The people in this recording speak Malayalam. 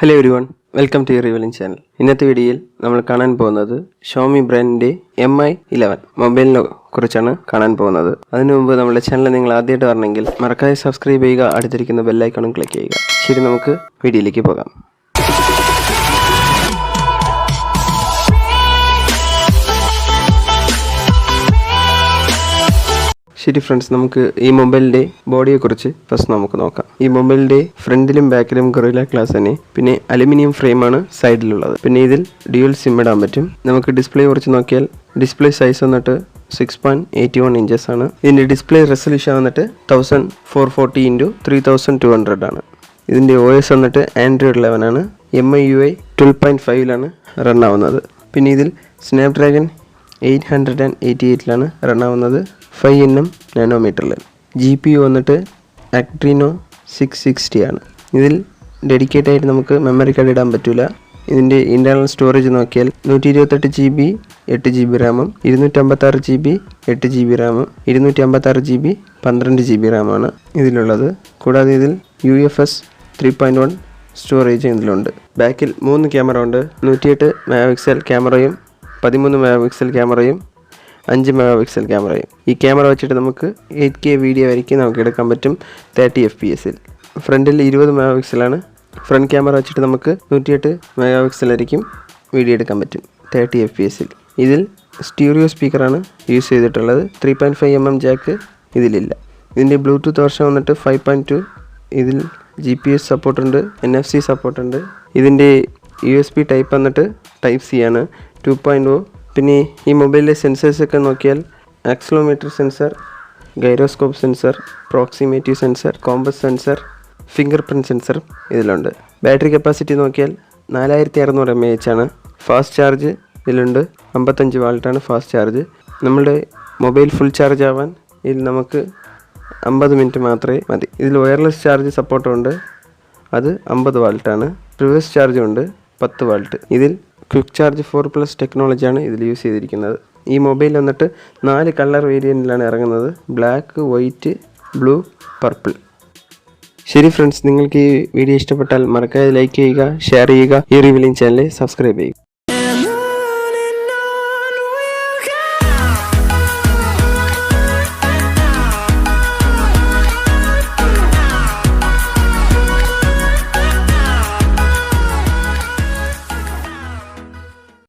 Hello everyone, welcome to your revealing channel. ഇന്നത്തെ വീഡിയോയിൽ നമ്മൾ കാണാൻ പോകുന്നത് ഷോമി ബ്രാൻഡിന്റെ MI11 മൊബൈലിനെ കുറിച്ചാണ് കാണാൻ പോകുന്നത്. അതിനു മുമ്പ് നമ്മുടെ ചാനൽ നിങ്ങൾ ആദ്യമായിട്ട് വരണമെങ്കിൽ മറക്കാതെ സബ്സ്ക്രൈബ് ചെയ്യുക, അടുത്തിരിക്കുന്ന ബെൽ ഐക്കണും ക്ലിക്ക് ചെയ്യുക. ശരി, നമുക്ക് വീഡിയോയിലേക്ക് പോകാം. ശരി ഫ്രണ്ട്സ്, നമുക്ക് ഈ മൊബൈലിൻ്റെ ബോഡിയെക്കുറിച്ച് ഫസ്റ്റ് നമുക്ക് നോക്കാം. ഈ മൊബൈലിൻ്റെ ഫ്രണ്ടിലും ബാക്കിലും ഗൊറില്ല ഗ്ലാസ് തന്നെ, പിന്നെ അലുമിനിയം ഫ്രെയിമാണ് സൈഡിലുള്ളത്. പിന്നെ ഇതിൽ ഡ്യുവൽ സിം ഇടാൻ പറ്റും. നമുക്ക് ഡിസ്പ്ലേ കുറിച്ച് നോക്കിയാൽ ഡിസ്പ്ലേ സൈസ് വന്നിട്ട് 6.81 ഇഞ്ചസ് ആണ്. ഇതിൻ്റെ ഡിസ്പ്ലേ റെസൊല്യൂഷൻ വന്നിട്ട് 1440x3200 ആണ്. ഇതിൻ്റെ OS വന്നിട്ട് Android 11 ആണ്. MIUI 12.5ലാണ് റൺ ആവുന്നത്. പിന്നെ ഇതിൽ സ്നാപ്ഡ്രാഗൺ 888ലാണ് റൺ ആവുന്നത് 5nm നാനോമീറ്ററിൽ. GPU വന്നിട്ട് Adreno 660 ആണ്. ഇതിൽ ഡെഡിക്കേറ്റ് ആയിട്ട് നമുക്ക് മെമ്മറി കാർഡ് ഇടാൻ പറ്റില്ല. ഇതിൻ്റെ ഇൻറ്റേർണൽ സ്റ്റോറേജ് നോക്കിയാൽ 128 GB 8 GB റാമും 256 GB 8 GB റാമും 256 GB 12 GB റാമാണ് ഇതിലുള്ളത്. കൂടാതെ ഇതിൽ UFS 3.1 സ്റ്റോറേജ് ഇതിലുണ്ട്. ബാക്കിൽ 3 ക്യാമറ ഉണ്ട്. 108 മെഗാപിക്സൽ ക്യാമറയും 13 മെഗാപിക്സൽ ക്യാമറയും 5 മെഗാപിക്സൽ ക്യാമറയും. ഈ ക്യാമറ വെച്ചിട്ട് നമുക്ക് 8K വീഡിയോ വരയ്ക്കും നമുക്ക് എടുക്കാൻ പറ്റും 30 FPS. ഫ്രണ്ടിൽ 20 മെഗാപിക്സലാണ്. ഫ്രണ്ട് ക്യാമറ വെച്ചിട്ട് നമുക്ക് 108 മെഗാപിക്സലായിരിക്കും വീഡിയോ എടുക്കാൻ പറ്റും 30 FPS. ഇതിൽ സ്റ്റീരിയോ സ്പീക്കറാണ് യൂസ് ചെയ്തിട്ടുള്ളത്. 3.5mm Jack ഇതിലില്ല. ഇതിൻ്റെ ബ്ലൂടൂത്ത് വെർഷൻ വന്നിട്ട് 5.2. ഇതിൽ GPS സപ്പോർട്ടുണ്ട്, NFC സപ്പോർട്ടുണ്ട്. ഇതിൻ്റെ USB ടൈപ്പ് വന്നിട്ട് Type C ആണ് 2.0. പിന്നെ ഈ മൊബൈലിലെ സെൻസേഴ്സൊക്കെ നോക്കിയാൽ accelerometer sensor, gyroscope sensor, proximity sensor, compass sensor, fingerprint sensor ഇതിലുണ്ട്. ബാറ്ററി കപ്പാസിറ്റി നോക്കിയാൽ 4600 mAh ആണ്. ഫാസ്റ്റ് ചാർജ് ഇതിലുണ്ട്. 55 വാൾട്ടാണ് ഫാസ്റ്റ് ചാർജ്. നമ്മുടെ മൊബൈൽ ഫുൾ ചാർജ് ആവാൻ ഇതിൽ നമുക്ക് 50 മിനിറ്റ് മാത്രമേ മതി. ഇതിൽ വയർലെസ് ചാർജ് സപ്പോർട്ടുണ്ട്, അത് 50 വാൾട്ടാണ്. റിവേഴ്സ് ചാർജും ഉണ്ട് 10 വാൾട്ട്. ഇതിൽ ക്വിക്ക് ചാർജ് 4+ ടെക്നോളജിയാണ് ഇതിൽ യൂസ് ചെയ്തിരിക്കുന്നത്. ഈ മൊബൈൽ വന്നിട്ട് 4 കളർ വേരിയൻറ്റിലാണ് ഇറങ്ങുന്നത്: ബ്ലാക്ക്, വൈറ്റ്, ബ്ലൂ, പർപ്പിൾ. ശരി ഫ്രണ്ട്സ്, നിങ്ങൾക്ക് ഈ വീഡിയോ ഇഷ്ടപ്പെട്ടാൽ മറക്കാതെ ലൈക്ക് ചെയ്യുക, ഷെയർ ചെയ്യുക, ഈ റിവീലിംഗ് ചാനൽ സബ്സ്ക്രൈബ് ചെയ്യുക.